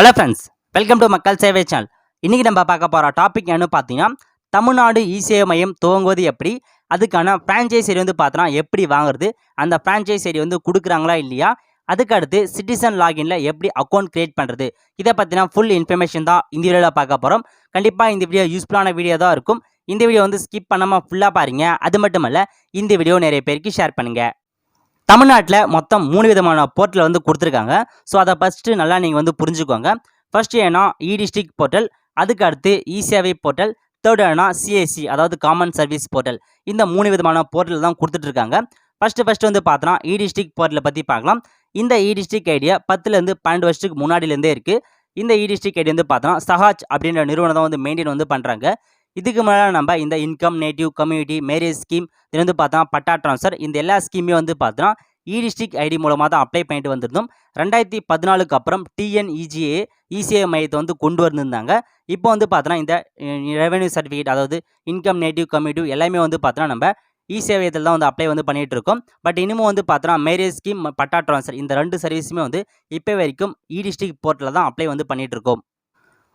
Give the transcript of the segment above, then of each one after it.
Hello friends, welcome to மக்கள் சேவை channel. இன்றைக்கி நம்ம பார்க்க போகிற டாபிக் என்னன்னு பார்த்தீங்கன்னா, தமிழ்நாடு இ-சேவை மையம் துவங்குவது எப்படி, அதுக்கான ஃப்ரான்ச்சைஸ் ஐடி வந்து பார்த்தோன்னா எப்படி வாங்குறது, அந்த ஃப்ரான்ச்சைஸ் ஐடி வந்து கொடுக்குறாங்களா இல்லையா, அதுக்கு அடுத்து சிட்டிசன் லாகின்ல எப்படி அக்கௌண்ட் கிரியேட் பண்ணுறது, இதை பற்றின ஃபுல் இன்ஃபர்மேஷன் தான் இந்த வீடியோவில் பார்க்க போகிறோம். கண்டிப்பாக இந்த வீடியோ யூஸ்ஃபுல்லான வீடியோ தான் இருக்கும். இந்த வீடியோ வந்து ஸ்கிப் பண்ணாமல் ஃபுல்லாக பாருங்கள். அது மட்டும் இல்லை, இந்த வீடியோ நிறைய பேருக்கு ஷேர் பண்ணுங்கள். தமிழ்நாட்டில் மொத்தம் 3 விதமான போர்ட்டல் வந்து கொடுத்துருக்காங்க. ஸோ அதை ஃபஸ்ட்டு நல்லா நீங்கள் வந்து புரிஞ்சுக்கோங்க. ஃபஸ்ட்டு ஏன்னா இ-டிஸ்ட்ரிக்ட் போர்ட்டல், அதுக்கு அடுத்து இ-சேவை போர்ட்டல், தேர்ட் ஏன்னா சிஎஸ்சி அதாவது காமன் சர்வீஸ் போர்ட்டல். இந்த 3 விதமான போர்ட்டல் தான் கொடுத்துட்ருக்காங்க. ஃபஸ்ட்டு வந்து பார்த்தோன்னா இ-டிஸ்ட்ரிக்ட் போர்ட்டலை பற்றி பார்க்கலாம். இந்த இ-டிஸ்ட்ரிக்ட் ஐடியா 10லேருந்து 12 வருஷத்துக்கு முன்னாடிலேருந்தே இருக்குது. இந்த இ-டிஸ்ட்ரிக்ட் ஐடி வந்து பார்த்தோன்னா சஹாஜ் அப்படின்ற நிறுவனம் தான் வந்து மெயின்டைன் வந்து பண்ணுறாங்க. இதுக்கு முன்னாடி நம்ம இந்த income, native, community, marriage scheme, இது வந்து பார்த்தோன்னா பட்டா ட்ரான்ஸ்ஃபர், இந்த எல்லா ஸ்கீமையும் வந்து பார்த்தோன்னா இ-டிஸ்ட்ரிக்ட் ஐடி மூலமாக தான் அப்ளை பண்ணிட்டு வந்திருந்தோம். 2014க்கு அப்புறம் டிஎன்இஜிஏ இ-சேவை மையத்தை வந்து கொண்டு வந்திருந்தாங்க. இப்போ வந்து பார்த்தோன்னா இந்த ரெவென்யூ சர்டிஃபிகேட், அதாவது இன்கம், நேட்டிவ், கம்யூனிட்டி எல்லாமே வந்து பார்த்தோன்னா நம்ம இ-சேவையத்தில் தான் வந்து அப்ளை வந்து பண்ணிகிட்டு இருக்கோம். பட் இன்னமும் வந்து பார்த்தோன்னா மேரேஜ் ஸ்கீம், பட்டா ட்ரான்ஸ்ஃபர் இந்த 2 சர்வீஸுமே வந்து இப்போ வரைக்கும் இ-டிஸ்ட்ரிக்ட் போர்ட்டலில் தான் அப்ளை வந்து பண்ணிகிட்டு இருக்கோம்.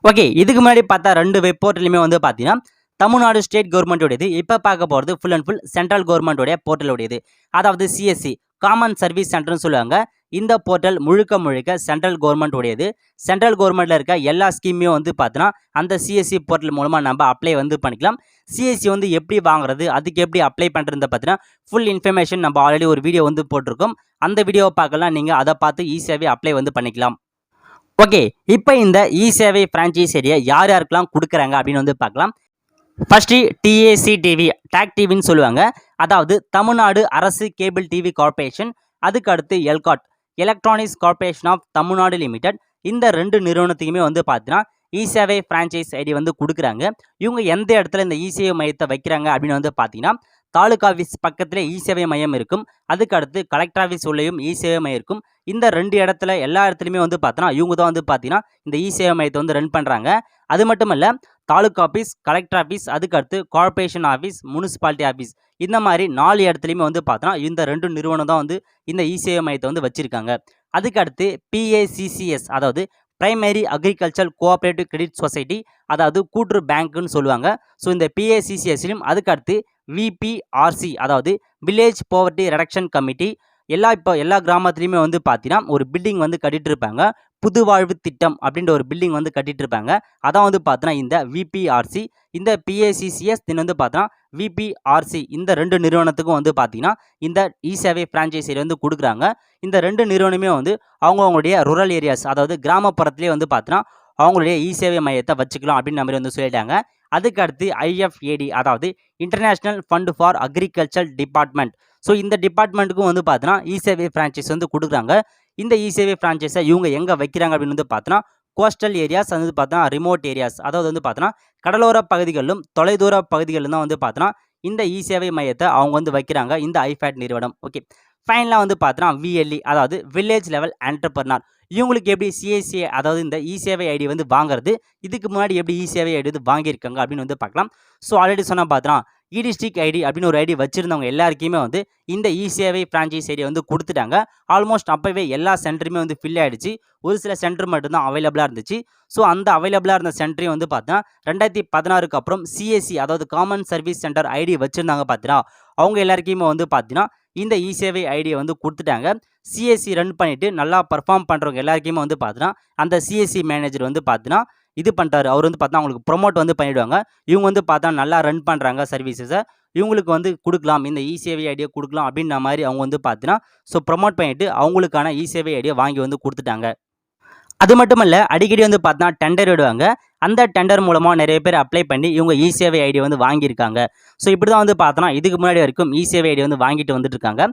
ஓகே, இதுக்கு முன்னாடி பார்த்தா 2 வெப் போர்ட்டலுமே வந்து பார்த்தீங்கன்னா தமிழ்நாடு ஸ்டேட் கவர்மெண்ட்டோடையது. இப்போ பார்க்க போகிறது ஃபுல் அண்ட் ஃபுல் சென்ட்ரல் கவர்மெண்ட்டோடைய போர்ட்டலுடையது, அதாவது சிஎஸ்சி காமன் சர்வீஸ் சென்டர்னு சொல்லுவாங்க. இந்த போர்ட்டல் முழுக்க சென்ட்ரல் கவர்மெண்ட் உடையது. சென்ட்ரல் கவர்மெண்ட்டில் இருக்க எல்லா ஸ்கீமையும் வந்து பார்த்தோன்னா அந்த சிஎஸ்சி போர்ட்டல் மூலமாக நம்ம அப்ளை வந்து பண்ணிக்கலாம். சிஎஸ்சி வந்து எப்படி வாங்குறது, அதுக்கு எப்படி அப்ளை பண்ணுறத பார்த்தீங்கன்னா ஃபுல் இன்ஃபர்மேஷன் நம்ம ஆல்ரெடி ஒரு வீடியோ வந்து போட்டிருக்கோம். அந்த வீடியோவை பார்க்கலாம், நீங்கள் அதை பார்த்து ஈஸியாகவே அப்ளை வந்து பண்ணிக்கலாம். ஓகே, இப்போ இந்த இ-சேவை ஃப்ரான்ச்சைஸ் ஐடியா யார் யாருக்கெல்லாம் கொடுக்குறாங்க அப்படின்னு வந்து பார்க்கலாம். ஃபஸ்ட்டு டிஏசி டிவி, டாக் டிவின்னு சொல்லுவாங்க, அதாவது தமிழ்நாடு அரசு கேபிள் டிவி கார்ப்பரேஷன். அதுக்கு அடுத்து ELCOT, electronics corporation of Tamil Nadu limited. இந்த 2 நிறுவனத்துக்குமே வந்து பார்த்தீங்கன்னா இ-சேவை ஃப்ரான்ச்சைஸ் ஐடி வந்து கொடுக்குறாங்க. இவங்க எந்த இடத்துல இந்த இ-சேவை மையத்தை வைக்கிறாங்க அப்படின்னு வந்து பார்த்தீங்கன்னா, தாலுகா ஆஃபீஸ் பக்கத்தில் இ-சேவை மையம் இருக்கும். அதுக்கு அடுத்து கலெக்டர் ஆஃபீஸ் உள்ளேயும் இ-சேவை மையம் இருக்கும். இந்த 2 இடத்துல எல்லா இடத்துலையுமே வந்து பார்த்தோன்னா இவங்க தான் வந்து பார்த்தீங்கன்னா இந்த இ-சேவை மையத்தை வந்து ரன் பண்ணுறாங்க. அது மட்டும் இல்லை, தாலுகா ஆஃபீஸ், கலெக்டர் ஆஃபீஸ், அதுக்கு அடுத்து கார்ப்பரேஷன் ஆஃபீஸ், முனிசிபாலிட்டி ஆஃபீஸ், இந்த மாதிரி 4 இடத்துலையுமே வந்து பார்த்தோன்னா இந்த 2 நிறுவனம் தான் வந்து இந்த இ-சேவை மையத்தை வந்து வச்சுருக்காங்க. அதுக்கு அடுத்து பிஏசிசிஎஸ், அதாவது primary agriculture cooperative credit society, அதாவது கூட்டுறவு பேங்க்குன்னு சொல்லுவாங்க. ஸோ இந்த பிஏசிசிஎஸ்லையும் அதுக்கு அடுத்து விபிஆர்சி, அதாவது வில்லேஜ் போவர்ட்டி ரெடக்ஷன் கமிட்டி. இப்போ எல்லா கிராமத்துலையுமே வந்து பார்த்தீங்கன்னா ஒரு பில்டிங் வந்து கட்டிட்டு இருப்பாங்க. புது வாழ்வு திட்டம் அப்படின்ற ஒரு பில்டிங் வந்து கட்டிட்டு இருப்பாங்க. அதான் வந்து பார்த்தோன்னா இந்த விபிஆர்சி. இந்த பிஏசிசிஎஸ் வந்து பார்த்தோன்னா விபிஆர்சி, இந்த 2 நிறுவனத்துக்கும் வந்து பார்த்தீங்கன்னா இந்த இ-சேவை ஃப்ரான்ச்சைஸி வந்து கொடுக்குறாங்க. இந்த 2 நிறுவனமே வந்து அவங்களுடைய ரூரல் ஏரியாஸ், அதாவது கிராமப்புறத்துலேயே வந்து பார்த்தோன்னா அவங்களுடைய இ-சேவை மையத்தை வச்சுக்கலாம் அப்படின்னு மாதிரி வந்து சொல்லிட்டாங்க. அதுக்கு அடுத்து ஐஎஃப்ஏடி, அதாவது international fund for agriculture department. So இந்த டிபார்ட்மெண்ட்டுக்கும் வந்து பார்த்தோன்னா இ-சேவை ஃப்ரான்ச்சைஸ் வந்து கொடுக்குறாங்க. இந்த இ-சேவை ஃப்ரான்ச்சைஸை இவங்க எங்கே வைக்கிறாங்க அப்படின்னு வந்து பார்த்தோன்னா கோஸ்டல் ஏரியாஸ், வந்து பார்த்தோன்னா ரிமோட் ஏரியாஸ், அதாவது வந்து பார்த்தோன்னா கடலோர பகுதிகளிலும் தொலைதூர பகுதிகளிலும் தான் வந்து பார்த்தோன்னா இந்த இ-சேவை மையத்தை அவங்க வந்து வைக்கிறாங்க, இந்த ஐஃபேட் நிறுவனம். ஓகே, ஃபைனலாக வந்து பார்த்தோன்னா விஎல்இ, அதாவது வில்லேஜ் லெவல் என்டர்பிரனர். இவங்களுக்கு எப்படி சிஎஸ்சி, அதாவது இந்த இ-சேவை ஐடி வந்து வாங்குறது, இதுக்கு முன்னாடி எப்படி இ-சேவை ஐடி வந்து வாங்கியிருக்காங்க அப்படின்னு வந்து பார்க்கலாம். ஸோ ஆல்ரெடி சொன்னால் பார்த்தோன்னா இ-டிஸ்ட்ரிக்ட் ஐடி அப்படின்னு ஒரு ஐடி வச்சுருந்தவங்க எல்லாருக்குமே வந்து இந்த இ-சேவை ஃப்ரான்ச்சைஸ் ஐடியை வந்து கொடுத்துட்டாங்க. ஆல்மோஸ்ட் அப்போவே எல்லா சென்டருமே வந்து ஃபில் ஆகிடுச்சு. ஒரு சில சென்டர் மட்டும்தான் அவைலபிளாக இருந்துச்சு. ஸோ அந்த அவைலபிளாக இருந்த சென்டரையும் வந்து பார்த்தீங்கன்னா 2016க்கு அப்புறம் சிஎஸ்சி, அதாவது காமன் சர்வீஸ் சென்டர் ஐடி வச்சுருந்தாங்க பார்த்தீங்கன்னா அவங்க எல்லாருக்குமே வந்து பார்த்தீங்கன்னா இந்த இ-சேவை ஐடியை வந்து கொடுத்துட்டாங்க. சிஎஸ்சி ரன் பண்ணிவிட்டு நல்லா பர்ஃபார்ம் பண்ணுறவங்க எல்லாருக்குமே வந்து பார்த்தீங்கன்னா அந்த சிஎஸ்சி மேனேஜர் வந்து பார்த்தீங்கன்னா இது பண்ணிட்டாரு. அவர் வந்து பார்த்தா அவங்களுக்கு ப்ரொமோட் வந்து பண்ணிவிடுவாங்க. இவங்க வந்து பார்த்தா நல்லா ரன் பண்ணுறாங்க சர்வீசஸை, இவங்களுக்கு வந்து கொடுக்கலாம், இந்த இ-சேவை ஐடியை கொடுக்கலாம் அப்படின்ற மாதிரி அவங்க வந்து பார்த்தீங்கன்னா ஸோ ப்ரொமோட் பண்ணிவிட்டு அவங்களுக்கான இ-சேவை ஐடியை வாங்கி வந்து கொடுத்துட்டாங்க. அது மட்டும் இல்லை, அடிக்கடி வந்து பார்த்தா டெண்டர் விடுவாங்க. அந்த டெண்டர் மூலமாக நிறைய பேர் அப்ளை பண்ணி இவங்க இ-சேவை ஐடி வந்து வாங்கியிருக்காங்க. ஸோ இப்படி தான் வந்து பார்த்தோன்னா இதுக்கு முன்னாடி வரைக்கும் இ-சேவை ஐடி வந்து வாங்கிட்டு வந்துட்டு இருக்காங்க.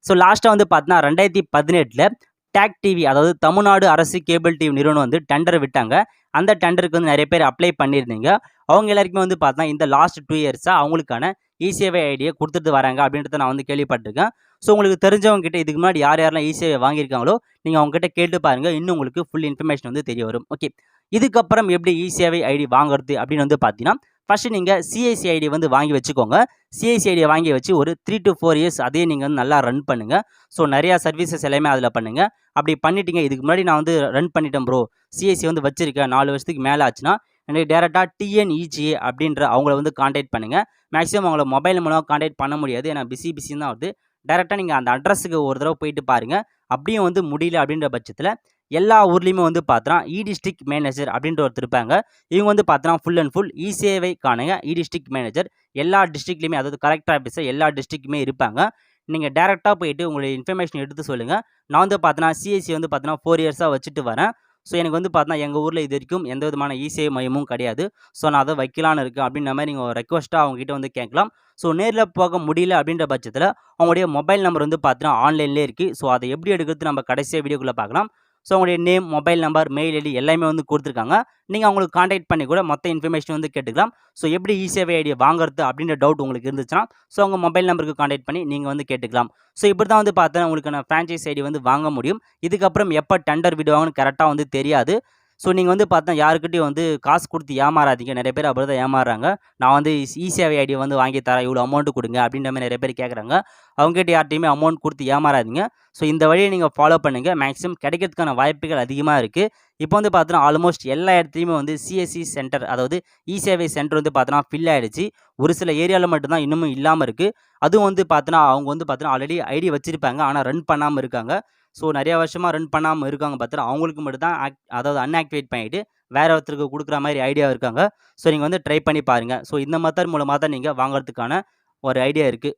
ஸோ லாஸ்ட்டாக வந்து பார்த்தோன்னா 2018ல் டாக் டிவி, அதாவது தமிழ்நாடு அரசு கேபிள் டிவி நிறுவனம் வந்து டெண்டர் விட்டாங்க. அந்த டெண்டருக்கு வந்து நிறைய பேர் அப்ளை பண்ணியிருந்தீங்க. அவங்க எல்லாருக்குமே வந்து பார்த்தா இந்த லாஸ்ட் 2 இயர்ஸாக அவங்களுக்கான இ-சேவை ஐடியை கொடுத்துட்டு வராங்க அப்படின்றத நான் வந்து கேள்விப்பட்டிருக்கேன். ஸோ உங்களுக்கு தெரிஞ்சவங்க கிட்ட இதுக்கு முன்னாடி யார் யாரெல்லாம் இ-சேவை வாங்கியிருக்காங்களோ நீங்கள் அவங்ககிட்ட கேட்டு பாருங்கள், இன்னும் உங்களுக்கு ஃபுல் இன்ஃபர்மேஷன் வந்து தெரிய வரும். ஓகே, இதுக்கப்புறம் எப்படி இ-சேவை ஐடி வாங்குறது அப்படின்னு வந்து பார்த்தீங்கன்னா ஃபஸ்ட்டு நீங்கள் சிஐசி ஐடி வந்து வாங்கி வச்சுக்கோங்க. சிஐசி ஐடியை வாங்கி வச்சு ஒரு 3 to 4 இயர்ஸ் அதே நீங்கள் வந்து நல்லா ரன் பண்ணுங்கள். ஸோ நிறையா சர்வீசஸ் எல்லாமே அதில் பண்ணுங்கள். அப்படி பண்ணிட்டீங்க, இதுக்கு முன்னாடி நான் வந்து ரன் பண்ணிட்டேன் ப்ரோ, சிஐசி வந்து வச்சிருக்கேன் 4 வருஷத்துக்கு மேலே ஆச்சுன்னா, எனக்கு டேரெக்டாக டிஎன்இஜிஏ அப்படின்ற அவங்கள வந்து காண்டாக்ட் பண்ணுங்கள். மேக்ஸிமம் அவங்கள மொபைல் மூலமாக காண்டாக்ட் பண்ண முடியாது, ஏன்னா பிஸின்னு தான் வருது. டேரெக்டாக நீங்கள் அந்த அட்ரஸுக்கு ஒரு தடவை போயிட்டு பாருங்கள். அப்படியும் வந்து முடியல அப்படின்ற பட்சத்தில் எல்லா ஊர்லேயுமே வந்து பார்த்தோன்னா டிஸ்ட்ரிக்ட் மேனேஜர் அப்படின்ற ஒருத்தர் இருப்பாங்க. இவங்க வந்து பார்த்தோன்னா ஃபுல் அண்ட் ஃபுல் சேவைக்கான டிஸ்ட்ரிக்ட் மேனேஜர் எல்லா டிஸ்ட்ரிக்ட்லையுமே, அதாவது கலெக்டர் ஆஃபீஸர் எல்லா டிஸ்ட்ரிக்ட்டுமே இருப்பாங்க. நீங்கள் டேரெக்டாக போயிட்டு உங்களுடைய இன்ஃபர்மேஷன் எடுத்து சொல்லுங்கள். நான் வந்து பார்த்தோன்னா சிஎஸ்சி வந்து பார்த்தோன்னா 4 இயர்ஸாக வச்சுட்டு வரேன். ஸோ எனக்கு வந்து பார்த்தோன்னா எங்கள் ஊரில் இது வரைக்கும் எந்த விதமான சேவை மையமும் கிடையாது. ஸோ நான் அதை வைக்கலான்னு இருக்கேன் அப்படின்ற மாதிரி நீங்கள் ரெக்வஸ்ட்டாக அவங்ககிட்ட வந்து கேட்கலாம். ஸோ நேரில் போக முடியல அப்படின்ற பட்சத்தில் அவங்களுடைய மொபைல் நம்பர் வந்து பார்த்தோன்னா ஆன்லைன்லேயே இருக்குது. ஸோ அதை எப்படி எடுக்கிறது நம்ம கடைசியாக வீடியோக்குள்ளே பார்க்கலாம். ஸோ உங்களுடைய name, mobile number, mail ID எல்லாமே வந்து கொடுத்துருக்காங்க. நீங்கள் அவங்களுக்கு காண்டாக்ட் பண்ணி கூட மொத்த இன்ஃபர்மேஷன் வந்து கேட்டுக்கலாம். ஸோ எப்படி சேவை ஐடியை வாங்குறது அப்படின்ற டவுட் உங்களுக்கு இருந்துச்சுன்னா, ஸோ உங்கள் மொபைல் நம்பருக்கு காண்டாக்ட் பண்ணி நீங்கள் வந்து கேட்டுக்கலாம். ஸோ இப்படி தான் வந்து பார்த்தோன்னா உங்களுக்கான ஃப்ரான்ச்சைஸ் ஐடி வந்து வாங்க முடியும். இதுக்கப்புறம் எப்போ டெண்டர் விடுவாங்கன்னு கரெக்டாக வந்து தெரியாது. ஸோ நீங்கள் வந்து பார்த்தா யாருக்கிட்டையும் வந்து காசு கொடுத்து ஏமாறாதீங்க. நிறைய பேர் அப்படி தான் ஏமாறுறாங்க. நான் வந்து சேவை ஐடியை வந்து வாங்கி தரேன், இவ்வளோ அமௌண்ட்டு கொடுங்க அப்படின்ற மாதிரி நிறைய பேர் கேட்குறாங்க. அவங்ககிட்ட யார்ட்டையுமே அமௌண்ட் கொடுத்து ஏமாறாதீங்க. ஸோ இந்த வழியை நீங்கள் ஃபாலோ பண்ணுங்கள். மேக்ஸிமம் கிடைக்கிறதுக்கான வாய்ப்புகள் அதிகமாக இருக்குது. இப்போ வந்து பார்த்தோன்னா ஆல்மோஸ்ட் எல்லா இடத்துலையுமே வந்து சிஎஸ்சி சென்டர், அதாவது சேவை சென்டர் வந்து பார்த்தோன்னா ஃபில் ஆகிடுச்சு. ஒரு சில ஏரியாவில் மட்டும்தான் இன்னமும் இல்லாமல் இருக்குது. அதுவும் வந்து பார்த்தோன்னா அவங்க வந்து பார்த்தோன்னா ஆல்ரெடி ஐடி வச்சுருப்பாங்க, ஆனால் ரன் பண்ணாமல் இருக்காங்க. ஸோ நிறையா வருஷமாக ரன் பண்ணாமல் இருக்காங்க பார்த்தா அவங்களுக்கு மட்டும் தான் அதாவது அன்ஆக்டிவேட் பண்ணிவிட்டு வேறு ஒருத்தருக்கு கொடுக்குற மாதிரி ஐடியா இருக்காங்க. ஸோ நீங்கள் வந்து ட்ரை பண்ணி பாருங்கள். ஸோ இந்த மெத்தட் மூலமாக தான் நீங்கள் வாங்குறதுக்கான ஒரு ஐடியா இருக்குது.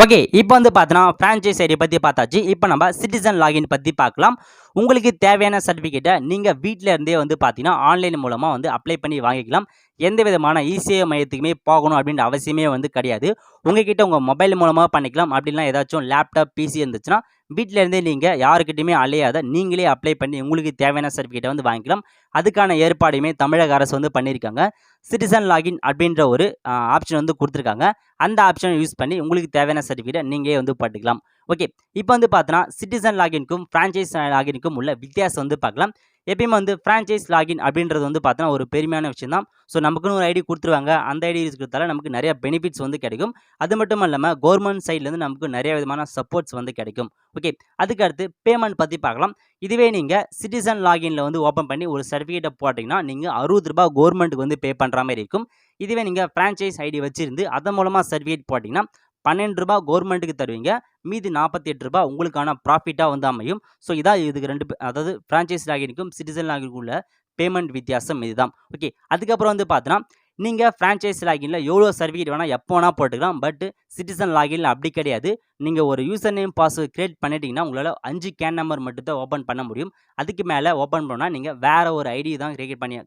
ஓகே, இப்போ வந்து பார்த்தோன்னா ஃப்ரான்ச்சைஸ் ஐடி பற்றி பார்த்தாச்சு. இப்போ நம்ம சிட்டிசன் லாகின் பற்றி பார்க்கலாம். உங்களுக்கு தேவையான சர்டிஃபிகேட்டை நீங்கள் வீட்டில் இருந்தே வந்து பார்த்தீங்கன்னா ஆன்லைன் மூலமாக வந்து அப்ளை பண்ணி வாங்கிக்கலாம். எந்த விதமான சேவை மையத்துக்குமே போகணும் அப்படின்ற அவசியமே வந்து கிடையாது. உங்ககிட்ட உங்கள் மொபைல் மூலமாக பண்ணிக்கலாம். அப்படின்னா ஏதாச்சும் லேப்டாப், பிசி இருந்துச்சுன்னா வீட்டில் இருந்தே நீங்கள் யாருக்கிட்டையுமே அலையாத நீங்களே அப்ளை பண்ணி உங்களுக்கு தேவையான சர்டிஃபிகேட்டை வந்து வாங்கிக்கலாம். அதுக்கான ஏற்பாடையுமே தமிழக அரசு வந்து பண்ணியிருக்காங்க. சிட்டிசன் லாகின் அப்படின்ற ஒரு ஆப்ஷன் வந்து கொடுத்துருக்காங்க. அந்த ஆப்ஷனை யூஸ் பண்ணி உங்களுக்கு தேவையான சர்டிஃபிகேட்டை நீங்களே வந்து பண்ணிக்கலாம். ஓகே, இப்போ வந்து பார்த்தோன்னா சிட்டிசன் லாகின்க்கும் ஃப்ரான்ச்சைஸ் லாகினுக்கும் உள்ள வித்தியாசம் வந்து பார்க்கலாம். எப்பயுமே வந்து ஃப்ரான்ச்சைஸ் லாகின் அப்படின்றது வந்து பார்த்தோன்னா ஒரு பெருமையான விஷயம் தான். ஸோ நமக்குன்னு ஒரு ஐடி கொடுத்துருவாங்க. அந்த ஐடி இருக்கிறதால நமக்கு நிறைய பெனிஃபிட்ஸ் வந்து கிடைக்கும். அது மட்டும் இல்லாமல் கவர்மெண்ட் சைட்லேருந்து நமக்கு நிறைய விதமான சப்போர்ட்ஸ் வந்து கிடைக்கும். ஓகே, அதுக்கு அடுத்து பேமெண்ட் பற்றி பார்க்கலாம். இதுவே நீங்கள் சிட்டிசன் லாகினில் வந்து ஓப்பன் பண்ணி ஒரு சர்டிஃபிகேட்டை போட்டிங்கன்னா நீங்கள் ₹60 கவர்மெண்ட்டுக்கு வந்து பே பண்ணுற மாதிரி இருக்கும். இதுவே நீங்கள் ஃப்ரான்ச்சைஸ் ஐடி வச்சிருந்து அதன் மூலமாக சர்டிஃபிகேட் போட்டிங்கன்னா ₹12 கவர்மெண்ட்டுக்கு தருவீங்க. மீதி ₹48 உங்களுக்கான ப்ராஃபிட்டாக வந்து அமையும். ஸோ இதான் இதுக்கு அதாவது ஃப்ரான்ச்சைஸ் லாகினுக்கும் சிட்டிசன் லாகினுக்கும் உள்ள பேமெண்ட் வித்தியாசம் இதுதான். ஓகே, அதுக்கப்புறம் வந்து பார்த்தோன்னா நீங்கள் ஃப்ரான்ச்சைஸ் லாகினில் எவ்வளோ சர்டிஃபிகேட் வேணால் எப்போ வேணால் போட்டுக்கலாம். பட் சிட்டிசன் லாகினில் அப்படி கிடையாது. நீங்கள் ஒரு யூசர் நேம் பாஸ்வேர்ட் கிரியேட் பண்ணிட்டீங்கன்னா உங்களால் 5 கேன் நம்பர் மட்டும் தான் ஓப்பன் பண்ண முடியும். அதுக்கு மேலே ஓப்பன் பண்ணால் நீங்கள் வேறு ஒரு ஐடி தான்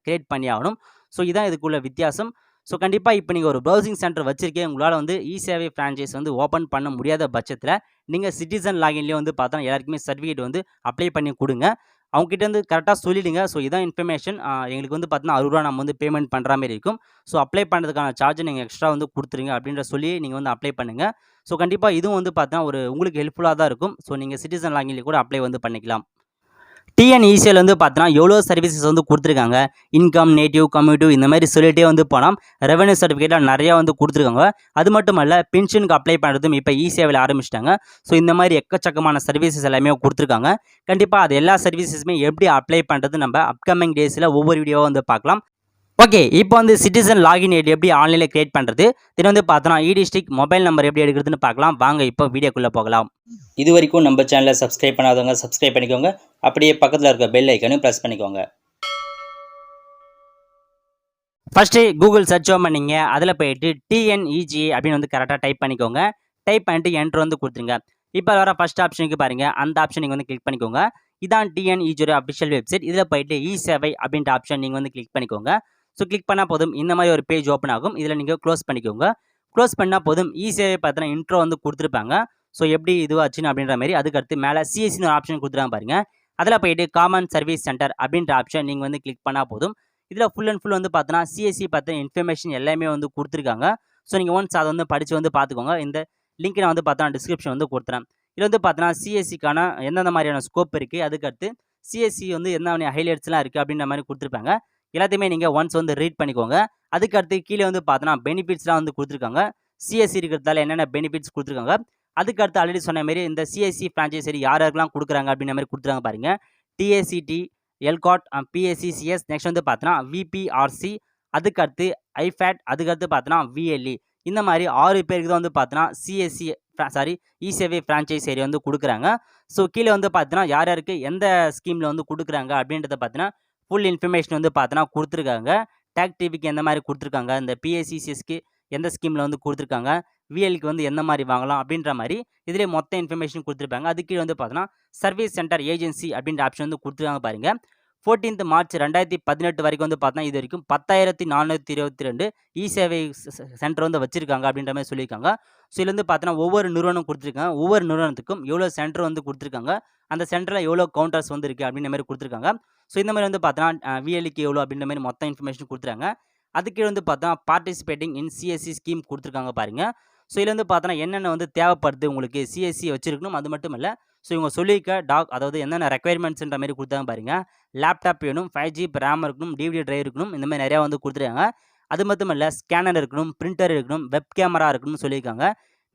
கிரியேட் பண்ணி ஆகணும். ஸோ இதான் இதுக்குள்ள வித்தியாசம். ஸோ கண்டிப்பாக இப்போ நீங்கள் ஒரு ப்ரௌசிங் சென்டர் வச்சிருக்கீங்க, உங்களால் வந்து சேவை ஃப்ரான்ச்சைஸ் வந்து ஓப்பன் பண்ண முடியாத பட்சத்தில் நீங்கள் சிட்டிசன் லாகின்லேயே வந்து பார்த்தா எல்லாருக்குமே சர்டிஃபிகேட் வந்து அப்ளை பண்ணி கொடுங்க. அவங்ககிட்ட வந்து கரெக்டாக சொல்லிவிடுங்க. ஸோ இதான் இன்ஃபர்மேஷன், எங்களுக்கு வந்து பார்த்தீங்கன்னா ₹60 நம்ம வந்து பேமெண்ட் பண்ணுற மாதிரி இருக்கும். ஸோ அப்ளை பண்ணுறதுக்கான சார்ஜ் நீங்கள் எக்ஸ்ட்ரா வந்து கொடுத்துருங்க அப்படின்ற சொல்லி நீங்கள் வந்து அப்ளை பண்ணுங்கள். ஸோ கண்டிப்பாக இதுவும் வந்து பார்த்தீங்கன்னா ஒரு உங்களுக்கு ஹெல்ப்ஃபுல்லாக தான் இருக்கும். ஸோ நீங்கள் சிட்டிசன் லாகின்லேயே கூட அப்ளை வந்து பண்ணிக்கலாம். டிஎன்இசிஎல் வந்து பார்த்தோன்னா எவ்வளோ சர்வீசஸ் வந்து கொடுத்துருக்காங்க. இன்கம், நேட்டிவ், கம்யூட்டிவ் இந்த மாதிரி சொல்லிகிட்டே வந்து போனால் ரெவன்யூ சர்டிஃபிகேட்டாக நிறையா வந்து கொடுத்துருக்காங்க. அது மட்டும் இல்லை, பென்ஷனுக்கு அப்ளை பண்ணுறதும் இப்போ சேவையில் ஆரம்பிச்சிட்டாங்க. ஸோ இந்த மாதிரி எக்கச்சக்கமான சர்வீசஸ் எல்லாமே கொடுத்துருக்காங்க. கண்டிப்பாக அது எல்லா சர்வீசஸுமே எப்படி அப்ளை பண்ணுறது நம்ம அப்கமிங் டேஸில் ஒவ்வொரு வீடியோவாக வந்து பார்க்கலாம். ஓகே, இப்போ வந்து சிட்டிசன் லாகின் ஐடி எப்படி ஆன்லைனில் கிரியேட் பண்ணுறது, இது வந்து பார்த்தோன்னா டிஸ்ட்ரிக்ட் மொபைல் நம்பர் எப்படி எடுக்கிறதுன்னு பார்க்கலாம். வாங்க இப்போ வீடியோக்குள்ளே போகலாம். இது வரைக்கும் நம்ம சேனலை சப்ஸ்கிரைப் பண்ணாதவங்க சப்ஸ்கிரைப் பண்ணிக்கோங்க. அப்படியே பக்கத்தில் இருக்க பெல் ஐக்கனையும் ப்ரெஸ் பண்ணிக்கோங்க. ஃபஸ்ட்டு கூகுள் சர்ச் பண்ணிங்க, அதில் போயிட்டு டிஎன்இஜி அப்படின்னு வந்து கரெக்டாக டைப் பண்ணிக்கோங்க. டைப் பண்ணிட்டு என்ட்ரு வந்து கொடுத்துருங்க. இப்போ வர ஃபஸ்ட் ஆப்ஷனுக்கு பாருங்கள், அந்த ஆப்ஷன் நீங்கள் வந்து கிளிக் பண்ணிக்கோங்க. இதான் டிஎன்இஜியோட அஃபிஷியல் வெப்சைட். இதில் போயிட்டு சேவை அப்படின்ற ஆப்ஷன் நீங்கள் வந்து கிளிக் பண்ணிக்கோங்க. ஸோ கிளிக் பண்ணால் போதும் இந்த மாதிரி ஒரு பேஜ் ஓப்பன் ஆகும். இதில் நீங்கள் க்ளோஸ் பண்ணிக்கோங்க. க்ளோஸ் பண்ணால் போதும் சேவை பார்த்தீங்கன்னா இன்ட்ரோ வந்து கொடுத்துருப்பாங்க. ஸோ எப்படி இதுவாச்சுன்னு அப்படின்ற மாதிரி அதுக்கடுத்து மேலே சிஎஸ்சின்னு ஒரு ஆப்ஷன் கொடுத்துருக்காங்க பாருங்கள். அதில் போயிட்டு காமன் சர்வீஸ் சென்டர் அப்படின்ற ஆப்ஷன் நீங்கள் வந்து கிளிக் பண்ணால் போதும். இதில் ஃபுல் அண்ட் ஃபுல் வந்து பார்த்தோன்னா சிஎஸ்சி பார்த்தீங்கன்னா இன்ஃபர்மேஷன் எல்லாமே வந்து கொடுத்துருக்காங்க. ஸோ நீங்கள் ஒன்ஸ் அதை வந்து படித்து வந்து பார்த்துக்கோங்க. இந்த லிங்க் நான் வந்து பார்த்தோன்னா டிஸ்கிரிப்ஷன் வந்து கொடுத்துறேன். இதில் வந்து பார்த்தோன்னா சிஎஸ்சிக்கான எந்தெந்த மாதிரியான ஸ்கோப் இருக்குது, அதுக்கடுத்து சிஎஸ்சி வந்து என்ன ஹைலைட்ஸ்லாம் இருக்குது அப்படின்ற மாதிரி கொடுத்துருப்பாங்க. எல்லாத்தையுமே நீங்கள் ஒன்ஸ் வந்து ரீட் பண்ணிக்கோங்க. அதுக்கு அடுத்து கீழே வந்து பார்த்தோன்னா பெனிஃபிட்ஸ்லாம் வந்து கொடுத்துருக்காங்க. சிஎஸ்சி இருக்கிறதால என்னென்ன பெனிஃபிட்ஸ் கொடுத்துருக்காங்க. அதுக்கு அடுத்து ஆல்ரெடி சொன்ன மாரி இந்த சிஎஸ்சி ஃப்ரான்ச்சைஸி யார் யாருக்கெல்லாம் கொடுக்குறாங்க அப்படின்ற மாதிரி கொடுத்துருக்காங்க பாருங்க. டிஏசிடி, எல்காட், பிஎஸ்சிசிஎஸ், நெக்ஸ்ட் வந்து பார்த்தோன்னா விபிஆர்சி, அதுக்கு அடுத்து ஐஃபேட், அதுக்கு அடுத்து பார்த்தோன்னா விஎல்இ. இந்த மாதிரி 6 பேருக்கு தான் வந்து பார்த்தோன்னா இ-சேவை ஃப்ரான்ச்சைஸ் ஏரியா வந்து கொடுக்குறாங்க. ஸோ கீழே வந்து பார்த்தோன்னா யார் யாருக்கு எந்த ஸ்கீமில் வந்து கொடுக்குறாங்க அப்படின்றத பார்த்தீங்கன்னா ஃபுல் இன்ஃபர்மேஷன் வந்து பார்த்தோன்னா கொடுத்துருக்காங்க. டேக் டிவிக்கு எந்த மாதிரி கொடுத்துருக்காங்க, இந்த பிஎஸ்சிசிஎஸ்க்கு எந்த ஸ்கீமில் வந்து கொடுத்துருக்காங்க, விஎல்க்கு வந்து எந்த மாதிரி வாங்கலாம் அப்படின்ற மாதிரி இதிலே மொத்த இன்ஃபர்மேஷன் கொடுத்துருப்பாங்க. அதுக்கு கீழே வந்து பார்த்தோன்னா சர்வீஸ் சென்டர் ஏஜென்சி அப்படின்ற ஆப்ஷன் வந்து கொடுத்துருக்காங்க பாருங்க. 14th மார்ச் 2018 வரைக்கும் வந்து பார்த்தா இது வரைக்கும் 10,422 இ-சேவை சென்டர் வந்து வச்சிருக்காங்க அப்படின்ற மாதிரி சொல்லியிருக்காங்க. ஸோ இதுல வந்து பார்த்தோன்னா ஒவ்வொரு நிறுவனம் கொடுத்துருக்காங்க. ஒவ்வொரு நிறுவனத்துக்கும் எவ்வளோ சென்டர் வந்து கொடுத்துருக்காங்க, அந்த சென்டரில் எவ்வளோ கவுண்டர்ஸ் வந்து இருக்குது அப்படின்ற மாதிரி கொடுத்துருக்காங்க. ஸோ இந்த மாதிரி வந்து பார்த்தோன்னா விஎல்இக்கு எவ்வளோ அப்படின்ற மாதிரி மொத்த இன்ஃபர்மேஷன் கொடுத்துருக்காங்க. அதுக்கு வந்து பார்த்தா பார்ட்டிசிபேட்டிங் இன் சிஎஸ்சி ஸ்கீம் கொடுத்துருக்காங்க பாருங்க. ஸோ இதில் வந்து பார்த்தோன்னா என்னென்ன வந்து தேவைப்படுது உங்களுக்கு சிஎஸ்சி வச்சிருக்கணும். அது மட்டும் இல்லை, ஸோ இவங்க சொல்லியிருக்க அதாவது என்னென்ன ரெக்குயர்மெண்ட்ஸ்ன்ற மாதிரி கொடுத்தாங்க பாருங்க. லேப்டாப் வேணும், 5GB ரேம் இருக்கணும், டிவிடி டிரைவ் இருக்கணும், இந்த மாதிரி நிறையா வந்து கொடுத்துருக்காங்க. அது மட்டும் இல்லை, ஸ்கேனர் இருக்கணும், பிரிண்டர் இருக்கணும், வெப் கேமரா இருக்கணும்னு சொல்லியிருக்காங்க.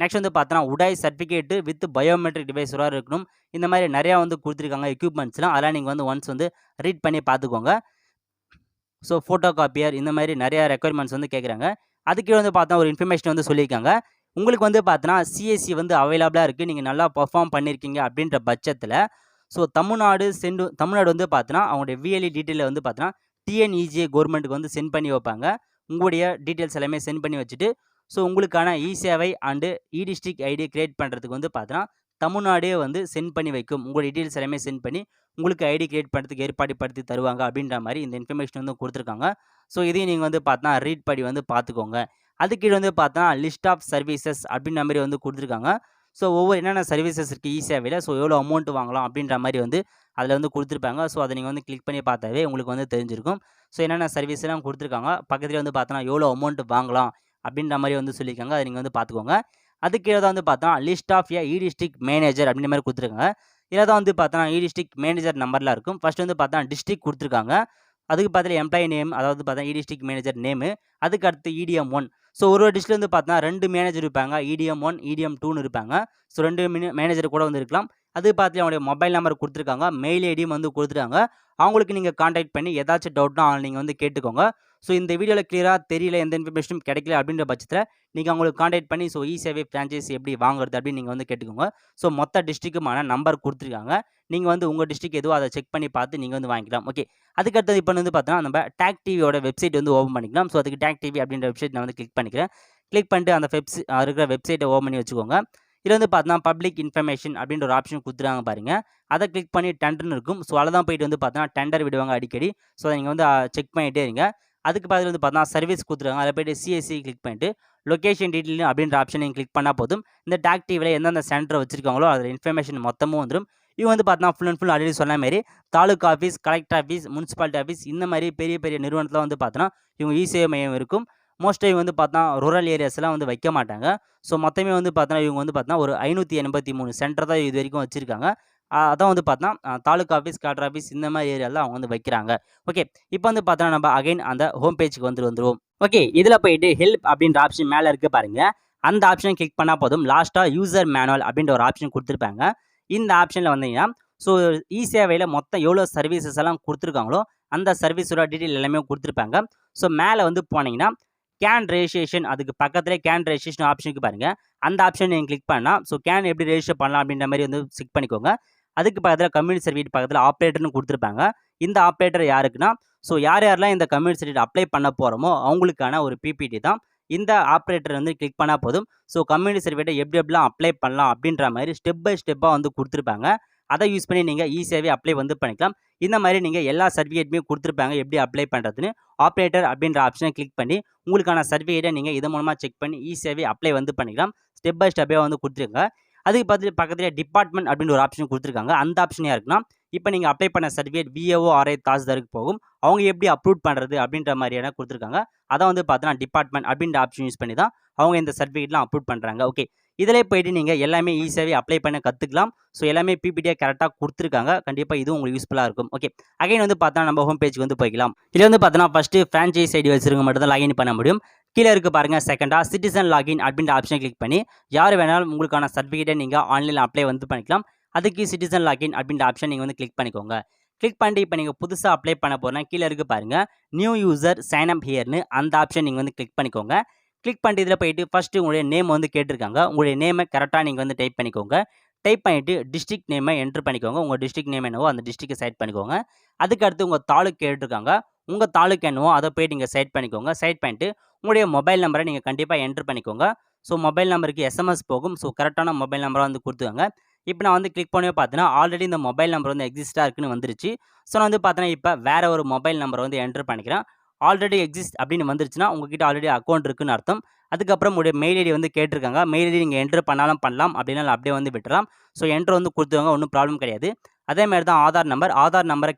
நெக்ஸ்ட் வந்து பார்த்தோன்னா உடாய் சர்டிஃபிகேட்டு வித் பயோமெட்ரிக் டிவைஸராக இருக்கணும். இந்த மாதிரி நிறையா வந்து கொடுத்துருக்காங்க எக்யூப்மெண்ட்ஸ்லாம். அதெல்லாம் நீங்கள் வந்து ஒன்ஸ் வந்து ரீட் பண்ணி பார்த்துக்கோங்க. ஸோ ஃபோட்டோ காப்பியர் இந்த மாதிரி நிறையா ரெக்குயர்மெண்ட்ஸ் வந்து கேட்குறாங்க. அதுக்கு வந்து பார்த்தா ஒரு இன்ஃபர்மேஷன் வந்து சொல்லியிருக்காங்க. உங்களுக்கு வந்து பார்த்தோன்னா சிஎஸ்சி வந்து அவைலபிளாக இருக்குது, நீங்கள் நல்லா பர்ஃபார்ம் பண்ணியிருக்கீங்க அப்படின்ற பட்சத்தில் ஸோ தமிழ்நாடு வந்து பார்த்தோன்னா அவங்களுடைய விஎல்இ டீட்டெயிலை வந்து பார்த்தோன்னா டிஎன்இஜிஏ கவர்மெண்ட்டுக்கு வந்து சென்ட் பண்ணி வைப்பாங்க. உங்களுடைய டீட்டெயில்ஸ் எல்லாமே சென்ட் பண்ணி வச்சுட்டு ஸோ உங்களுக்கான இ-சேவை அண்டு இ-டிஸ்ட்ரிக்ட் ஐடி கிரியேட் பண்ணுறதுக்கு வந்து பார்த்தோன்னா தமிழ்நாடே வந்து சென்ட் பண்ணி வைக்கும். உங்களுடைய டீட்டெயில்ஸ் எல்லாமே சென்ட் பண்ணி உங்களுக்கு ஐடி கிரியேட் பண்ணுறதுக்கு ஏற்பாடு படுத்தி தருவாங்க அப்படின்ற மாதிரி இந்த இன்ஃபர்மேஷன் வந்து கொடுத்துருக்காங்க. ஸோ இதையும் நீங்கள் வந்து பார்த்தா ரீட் பண்ணி வந்து பார்த்துக்கோங்க. அதுக்கு கீழே வந்து பார்த்தா லிஸ்ட் ஆஃப் சர்வீசஸ் அப்படின்ற மாதிரி வந்து கொடுத்துருக்காங்க. ஸோ ஒவ்வொரு என்னென்ன சர்வீசஸ் இருக்குது இ-சேவையில், ஸோ எவ்வளோ அமௌண்ட் வாங்கலாம் அப்படின்ற மாதிரி வந்து அதில் வந்து கொடுத்துருப்பாங்க. ஸோ அதை நீங்கள் வந்து கிளிக் பண்ணி பார்த்தாவே உங்களுக்கு வந்து தெரிஞ்சிருக்கும். ஸோ என்னென்ன சர்வீஸ்லாம் கொடுத்துருக்காங்க, பக்கத்துலேயே வந்து பார்த்தோன்னா எவ்வளோ அமௌண்ட் வாங்கலாம் அப்படின்ற மாதிரி வந்து சொல்லியிருக்காங்க. அதை நீங்கள் வந்து பார்த்துக்கோங்க. அதுக்கு கீழே தான் வந்து பார்த்தோன்னா லிஸ்ட் ஆஃப் இ-டிஸ்ட்ரிக்ட் மேனேஜர் அப்படின்ற மாதிரி கொடுத்துருக்காங்க. இதில் தான் வந்து பார்த்தோன்னா இ-டிஸ்ட்ரிக்ட் மேனேஜர் நம்பர்லாம் இருக்கும். ஃபர்ஸ்ட் வந்து பார்த்தோன்னா டிஸ்ட்ரிக்ட் கொடுத்துருக்காங்க. அதுக்கு பக்கத்தில் எம்ப்ளாயி நேம், அதாவது பார்த்தா இ-டிஸ்ட்ரிக்ட் மேனேஜர் நேமு, அதுக்கு அடுத்து இடிஎம் 1. ஸோ ஒரு டிஸ்ட்ரிக்ட்ல வந்து பார்த்தா 2 மேனேஜர் இருப்பாங்க, இடிஎம் 1, இடிஎம் 2ன்னு இருப்பாங்க. ஸோ 2 மேனேஜர் கூட வந்து இருக்கலாம். அது பார்த்து அவங்களுடைய மொபைல் நம்பர் கொடுத்துருக்காங்க, மெயில் ஐடியும் வந்து கொடுத்துருக்காங்க. அவங்களுக்கு நீங்கள் கான்டாக்ட் பண்ணி ஏதாச்சும் டவுட்னா நீங்கள் வந்து கேட்டுக்கோங்க. ஸோ இந்த வீடியோவில் கிளியராக தெரியல, எந்த இன்ஃபர்மேஷனும் கிடைக்கல அப்படின்ற பட்சத்தில் நீங்கள் அவங்களுக்கு கான்டாக்ட் பண்ணி ஸோ இ-சேவை ஃப்ரான்ச்சைஸ் எப்படி வாங்குறது அப்படின்னு நீங்கள் வந்து கேட்டுக்கோங்க. ஸோ மொத்த டிஸ்ட்ரிக்குமான நம்பர் கொடுத்துருக்காங்க. நீங்கள் வந்து உங்கள் டிஸ்ட்ரிக்ட் எதுவோ அதை செக் பண்ணி பார்த்து நீங்கள் வந்து வாங்கிக்கலாம். ஓகே, அதுக்கடுத்தது இப்போ வந்து பார்த்தோன்னா நம்ம டேக் டிவியோட வெப்சைட் வந்து ஓப்பன் பண்ணிக்கலாம். ஸோ அதுக்கு டேக் டிவி அப்படின்ற வெப்சைட் நான் வந்து கிளிக் பண்ணிக்கிறேன். கிளிக் பண்ணிட்டு அந்த இருக்கிற வெப்சைட்டை ஓப்பன் பண்ணி வச்சுக்கோங்க. இதில் வந்து பார்த்தோன்னா பப்ளிக் இன்ஃபர்மேஷன் அப்படின்ற ஒரு ஆப்ஷன் கொடுத்துருக்காங்க பாருங்கள். அதை கிளிக் பண்ணி டெண்டர்னு இருக்கும். ஸோ அதில் தான் போயிட்டு வந்து பார்த்தோன்னா டெண்டர் விடுவாங்க அடிக்கடி. ஸோ அதை நீங்கள் வந்து செக் பண்ணிகிட்டே இருங்க. அதுக்கு பதில் வந்து பார்த்தோன்னா சர்வீஸ் கொடுத்துருக்காங்க. அதில் போய்ட்டு சிஎஸ்சி கிளிக் பண்ணிட்டு லொக்கேஷன் டீட்டெயில் அப்படின்ற ஆப்ஷன் நீங்கள் கிளிக் பண்ணால் போதும். இந்த டேக் டிவியில் எந்தெந்த சென்டர் வச்சிருக்காங்களோ அதில் இன்ஃபர்மேஷன் மொத்தமும் வந்துடும். இவங்க வந்து பார்த்தோன்னா ஃபுல் அண்ட் ஃபுல் ஆல்ரெடி சொன்ன மாதிரி taluka office, collector office, municipality office இந்த மாதிரி பெரிய பெரிய நிறுவனத்தில் வந்து பார்த்தோன்னா இவங்க இ-சேவை மையம் இருக்கும். மோஸ்ட்டாக இவங்க வந்து பார்த்தா ரூரல் ஏரியாஸ்லாம் வந்து வைக்க மாட்டாங்க. ஸோ மொத்தமே வந்து பார்த்தோன்னா இவங்க வந்து பார்த்தோன்னா ஒரு 583 சென்டர் தான் இது வரைக்கும் வச்சுருக்காங்க. அதான் வந்து பார்த்தோன்னா தாலுக்கா ஆஃபீஸ், கலெக்டர் ஆஃபீஸ் இந்த மாதிரி ஏரியாவில் அவங்க வந்து வைக்கிறாங்க. ஓகே, இப்போ வந்து பார்த்தோன்னா நம்ம அகைன் அந்த ஹோம் பேஜுக்கு வந்துருவோம். ஓகே, இதில் போயிட்டு ஹெல்ப் அப்படின்ற ஆப்ஷன் மேலே இருக்குது பாருங்கள். அந்த ஆப்ஷன் கிளிக் பண்ணால் போதும். லாஸ்ட்டாக யூசர் மேனுவல் அப்படின்ற ஒரு ஆப்ஷன் கொடுத்துருப்பாங்க. இந்த ஆப்ஷனில் வந்தீங்கன்னா ஸோ இ-சேவையில் மொத்தம் எவ்வளோ சர்வீசஸ் எல்லாம் கொடுத்துருக்காங்களோ அந்த சர்வீஸோட டீட்டெயில் எல்லாமே கொடுத்துருப்பாங்க. ஸோ மேலே வந்து போனீங்கன்னா கேன் ரெஜிஸ்ட்ரேஷன், அதுக்கு பக்கத்துலேயே கேன் ரெஜிஸ்ட்ரேஷன் ஆப்ஷனுக்கு பாருங்கள். அந்த ஆப்ஷன் நீங்கள் கிளிக் பண்ணால் ஸோ கேன் எப்படி ரெஜிஸ்டர் பண்ணலாம் அப்படின்ற மாதிரி வந்து செக் பண்ணிக்கோங்க. அதுக்கு பக்கத்தில் கம்யூனிட்டி சர்டிஃபிகேட் பக்கத்தில் ஆப்ரேட்டர்னு கொடுத்துருப்பாங்க. இந்த ஆப்ரேட்டர் யாருக்குன்னா ஸோ யாரெல்லாம் இந்த கம்யூனிட்டி சர்டிஃபிகேட் அப்ளை பண்ண போகிறோமோ அவங்களுக்கான ஒரு பிபிடி தான். இந்த ஆப்ரேட்டர் வந்து கிளிக் பண்ணால் போதும். ஸோ கம்யூனிட்டி சர்டிஃபிகேட்டை எப்படி எப்படிலாம் அப்ளை பண்ணலாம் அப்படின்ற மாதிரி ஸ்டெப் பை ஸ்டெப்பாக வந்து கொடுத்துருப்பாங்க. அதை யூஸ் பண்ணி நீங்கள் இ-சேவை அப்ளை வந்து பண்ணிக்கலாம். இந்த மாதிரி நீங்கள் எல்லா சர்டிஃபிகேட்டுமே கொடுத்துருப்பாங்க எப்படி அப்ளை பண்ணுறதுன்னு. ஆப்ரேட்டர் அப்படின்ற ஆப்ஷனை கிளிக் பண்ணி உங்களுக்கான சர்டிஃபிகேட்டை நீங்கள் இதன் மூலமாக செக் பண்ணி இ-சேவை அப்ளை வந்து பண்ணிக்கலாம். ஸ்டெப் பை ஸ்டெப்பாக வந்து கொடுத்துருக்காங்க. அதுக்கு பக்கத்துலேயே டிபார்ட்மெண்ட் அப்படின்னு ஒரு ஆப்ஷன் கொடுத்துருக்காங்க. அந்த ஆப்ஷன் யாருக்குன்னா இப்போ நீங்கள் அப்ளை பண்ண சர்டிஃபிகேட் விஏஓ ஆர்ஐ தாசில்தாருக்கு போகும். அவங்க எப்படி அப்ரூவ் பண்ணுறது அப்படின்ற மாதிரியான கொடுத்துருக்காங்க. அதை வந்து பார்த்தோன்னா டிபார்ட்மெண்ட் அப்படின்ற ஆப்ஷன் யூஸ் பண்ணி தான் அவங்க இந்த சர்டிஃபிகேட்லாம் அப்லோட் பண்ணுறாங்க. ஓகே, இதிலே போயிட்டு நீங்கள் எல்லாமே ஈஸியாகவே அப்ளை பண்ண கற்றுக்கலாம். ஸோ எல்லாமே பிபிடியாக கரெக்டாக கொடுத்துருக்காங்க. கண்டிப்பாக இதுவும் உங்களுக்கு யூஸ்ஃபுல்லாக இருக்கும். ஓகே, அகைன் வந்து பார்த்தா நம்ம ஹோம் பேஜுக்கு வந்து போய்க்கலாம். இதில் வந்து பார்த்தோன்னா ஃபஸ்ட்டு ஃப்ரான்ச்சைஸ் ஐடி வச்சிருக்க மட்டும் தான் லாகின் பண்ண முடியும். கீழே இருக்கு பாருங்க, செகண்டா சிட்டிசன் லாகின் அப்படின்ற ஆப்ஷனை கிளிக் பண்ணி யார் வேணாலும் உங்களுக்கான சர்டிஃபிகேட்டை நீங்கள் ஆன்லைனில் அப்ளை வந்து பண்ணிக்கலாம். அதுக்கு சிட்டிசன் லாகின் அப்படின்ற ஆப்ஷன் நீங்கள் வந்து கிளிக் பண்ணிக்கோங்க. கிளிக் பண்ணிட்டு இப்போ நீங்கள் புதுசாக அப்ளை பண்ண போகிறனா கீழே இருக்கு பாருங்க, நியூ யூசர் சைன் அப் ஹியர்னு அந்த ஆப்ஷன் நீங்கள் வந்து கிளிக் பண்ணிக்கோங்க. கிளிக் பண்ணிட்டு இதில் போயிட்டு ஃபஸ்ட்டு உங்களுடைய நேம் வந்து கேட்டிருக்காங்க. உங்களுடைய நேமை கரெக்டாக நீங்கள் வந்து டைப் பண்ணிக்கோங்க. டைப் பண்ணிவிட்டு டிஸ்ட்ரிக்ட் நேமை என்ட்ரு பண்ணிக்கோங்க. உங்கள் டிஸ்ட்ரிக்ட் நேம் என்னவோ அந்த டிஸ்ட்ரிக்டை செலக்ட் பண்ணிக்கோங்க. அதுக்கடுத்து உங்கள் தாலுக்கு கேட்டிருக்காங்க. உங்கள் தாலுக்கு என்னவோ அதை போய்ட்டு நீங்கள் செலக்ட் பண்ணிக்கோங்க. செலக்ட் பண்ணிட்டு உங்களுடைய மொபைல் நம்பரை நீங்கள் கண்டிப்பாக என்ட்ரு பண்ணிக்கோங்க. ஸோ மொபைல் நம்பருக்கு எஸ்எம்எஸ் போகும். ஸோ கரெக்டான மொபைல் நம்பராக வந்து கொடுத்துக்கோங்க. இப்போ நான் வந்து கிளிக் பண்ணி பார்த்தீங்கன்னா ஆல்ரெடி இந்த மொபைல் நம்பர் வந்து எக்ஸிஸ்ட்டாக இருக்குன்னு வந்துருச்சு. ஸோ நான் வந்து பார்த்தீங்கன்னா இப்போ வேறு ஒரு மொபைல் நம்பரை வந்து என்ட்ரு பண்ணிக்கிறேன். ஆல்ரெடி எக்ஸிஸ்ட் அப்படின்னு வந்துருச்சுன்னா உங்ககிட்ட ஆல்ரெடி அக்கௌண்ட் இருக்குன்னு அர்த்தம். அதுக்கப்புறம் உங்களுடைய மெயில் ஐடி வந்து கேட்டிருக்காங்க. மெயில் ஐடி நீங்கள் என்ட்ரு பண்ணாலும் பண்ணலாம், அப்படின்னா அப்படியே வந்து விட்டுறலாம். ஸோ என்ட்ரு வந்து கொடுத்துவாங்க, ஒன்றும் ப்ராப்ளம் கிடையாது. அதேமாதிரி தான் ஆதார் நம்பரை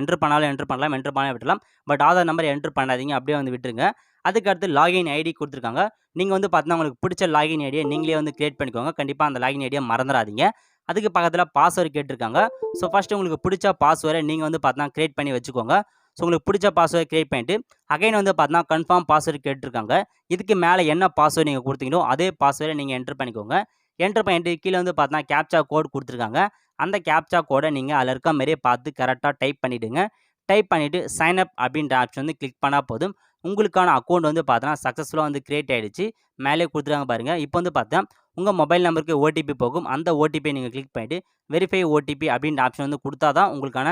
என்ட்ரு பண்ணாலும் என்ட்ரு பண்ணலாம், என்ட்ரு பண்ணாலும் விட்டுலாம். பட் ஆதார் நம்பர் என்ட்ரு பண்ணாதீங்க, அப்படியே வந்து விட்டுருங்க. அதுக்கடுத்து லாகின் ஐடி கொடுத்துருக்காங்க. நீங்கள் வந்து பார்த்தீங்கன்னா உங்களுக்கு பிடிச்ச லாகின் ஐடியை நீங்களே வந்து கிரியேட் பண்ணிக்கோங்க. கண்டிப்பாக அந்த லாகின் ஐடியை மறந்துடாதீங்க. அதுக்கு பக்கத்தில் பாஸ்வேர்டு கேட்டிருக்காங்க. ஸோ ஃபஸ்ட்டு உங்களுக்கு பிடிச்ச பாஸ்வேர்டை நீங்கள் வந்து பார்த்தீங்கன்னா கிரியேட் பண்ணி வச்சுக்கோங்க. ஸோ உங்களுக்கு பிடிச்ச பாஸ்வேர்டு கிரியேட் பண்ணிட்டு அகைன் வந்து பார்த்தீங்கன்னா கன்ஃபார்ம் பாஸ்வேர்டு கேட்டிருக்காங்க. இதுக்கு மேலே என்ன பாஸ்வேர்டு நீங்கள் கொடுத்தீங்களோ அதே பாஸ்வேர்டை நீங்கள் என்ட்ரு பண்ணிக்கோங்க. என்ட்ரு பண்ணிட்டு கீழே வந்து பார்த்தீங்கன்னா கேப்சா கோட் கொடுத்துருக்காங்க. அந்த கேப்சா கோடை நீங்கள் அதில் இருக்க மாதிரியே பார்த்து கரெக்டாக டைப் பண்ணிவிடுங்க. டைப் பண்ணிவிட்டு சைன் அப் அப்படின்ற ஆப்ஷன் வந்து கிளிக் பண்ணால் போதும். உங்களுக்கான அக்கௌண்ட் வந்து பார்த்தீங்கன்னா சக்ஸஸ்ஃபுல்லாக வந்து கிரியேட் ஆகிடுச்சு. மேலே கொடுத்துருக்காங்க பாருங்கள். இப்போ வந்து பார்த்தா உங்கள் மொபைல் நம்பருக்கு ஓடிபி போகும். அந்த ஓடிபியை நீங்கள் கிளிக் பண்ணிவிட்டு வெரிஃபை ஓடிபி அப்படின்ற ஆப்ஷன் வந்து கொடுத்தா தான் உங்களுக்கான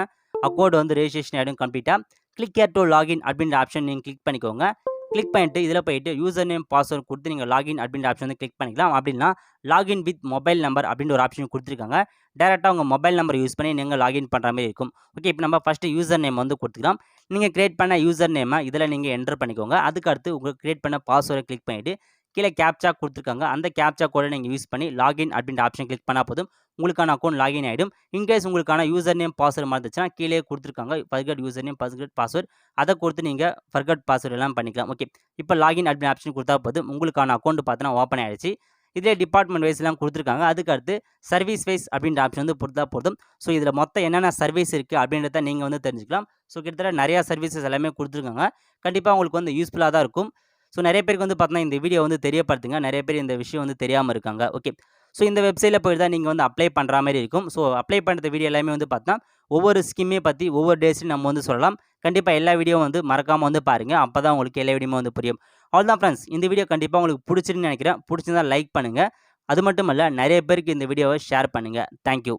அக்கௌண்ட் வந்து ரெஜிஸ்ட்ரேஷன் ஆகிடும் கம்ப்ளீட்டாக. கிளிக் ஹியர் டு லாகின் அப்படின்ற ஆப்ஷன் நீங்கள் கிளிக் பண்ணிக்கோங்க. கிளிக் பண்ணிட்டு இதில் போயிட்டு யூசர் நேம் பாஸ்வேர்டு கொடுத்து நீங்கள் லாகின் அப்படின்ற ஆப்ஷன் வந்து கிளிக் பண்ணிக்கலாம். அப்படின்னா லாகின் வித் மொபைல் நம்பர் அப்படின்ற ஒரு ஆப்ஷன் கொடுத்துருக்காங்க. டேரெக்டாக உங்கள் மொபைல் நம்பர் யூஸ் பண்ணி நீங்கள் லாகின் பண்ணுற மாதிரி இருக்கும். ஓகே, இப்போ நம்ம ஃபஸ்ட்டு யூசர் நேம் வந்து கொடுத்துக்கலாம். நீங்கள் கிரியேட் பண்ண யூசர் நேமை இதில் நீங்கள் என்ட்ரு பண்ணிக்கோங்க. அதுக்கடுத்து உங்களுக்கு கிரியேட் பண்ண பாஸ்வேர்டை கிளிக் பண்ணிவிட்டு கீழே கேப்சா கொடுத்துருக்காங்க. அந்த கேப்சா கோடை நீங்கள் யூஸ் பண்ணி லாகின் அப்படின்ற ஆப்ஷன் கிளிக் பண்ணால் போதும் உங்களுக்கான அக்கௌண்ட் லாகின் ஆகிடும். இன்கேஸ் உங்களுக்கான யூசர் நேம் பாஸ்வேர்டு மறந்துச்சுன்னா கீழே கொடுத்துருக்காங்க forgot user name forgot password. அதை கொடுத்து நீங்கள் ஃபர்கட் பாஸ்வேர்டு எல்லாம் பண்ணிக்கலாம். ஓகே, இப்போ லாகின் அப்படின்னு ஆப்ஷன் கொடுத்தா போதும் உங்களுக்கான அக்கௌண்ட் பார்த்தீங்கன்னா ஓப்பன் ஆகிடுச்சு. இதிலே டிபார்ட்மெண்ட் வைஸ்லாம் கொடுத்துருக்காங்க. அதுக்கடுத்து சர்வீஸ் வைஸ் அப்படின்ற ஆப்ஷன் வந்து கொடுத்தா போதும். ஸோ இதில் மொத்தம் என்னென்ன சர்வீஸ் இருக்குது அப்படின்றத நீங்கள் வந்து தெரிஞ்சுக்கலாம். ஸோ கிட்டத்தட்ட நிறையா சர்வீசஸ் எல்லாமே கொடுத்துருக்காங்க. கண்டிப்பாக உங்களுக்கு வந்து யூஸ்ஃபுல்லாக தான் இருக்கும். ஸோ நிறைய பேருக்கு வந்து பார்த்தீங்கன்னா இந்த வீடியோ வந்து தெரியப்படுத்துங்க. நிறைய பேர் இந்த விஷயம் வந்து தெரியாமல் இருக்காங்க. ஓகே, ஸோ இந்த வெப்சைட்டில் போய்ட்டு தான் நீங்கள் வந்து அப்ளை பண்ணுற மாதிரி இருக்கும். ஸோ அப்ளை பண்ணுற வீடியோ எல்லாமே வந்து பார்த்தீங்கன்னா ஒவ்வொரு ஸ்கீமே பற்றி ஒவ்வொரு டேஸ்லையும் நம்ம வந்து சொல்லலாம். கண்டிப்பாக எல்லா வீடியோவும் வந்து மறக்காமல் வந்து பாருங்கள். அப்போ தான் உங்களுக்கு எல்லா வீடியோவும் வந்து புரியும். அவ்வளோதான் ஃப்ரெண்ட்ஸ், இந்த வீடியோ கண்டிப்பாக உங்களுக்கு பிடிச்சிருன்னு நினைக்கிறேன். பிடிச்சிருந்தா லைக் பண்ணுங்கள். அது மட்டும் இல்லை நிறைய பேருக்கு இந்த வீடியோவை ஷேர் பண்ணுங்கள். தேங்க்யூ.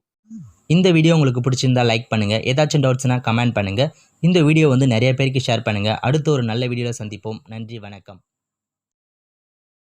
இந்த வீடியோ உங்களுக்கு பிடிச்சிருந்தா லைக் பண்ணுங்கள். ஏதாச்சும் டவுட்ஸ்னால் கமெண்ட் பண்ணுங்கள். இந்த வீடியோ வந்து நிறைய பேருக்கு ஷேர் பண்ணுங்கள். அடுத்த ஒரு நல்ல வீடியோவில் சந்திப்போம். நன்றி, வணக்கம்.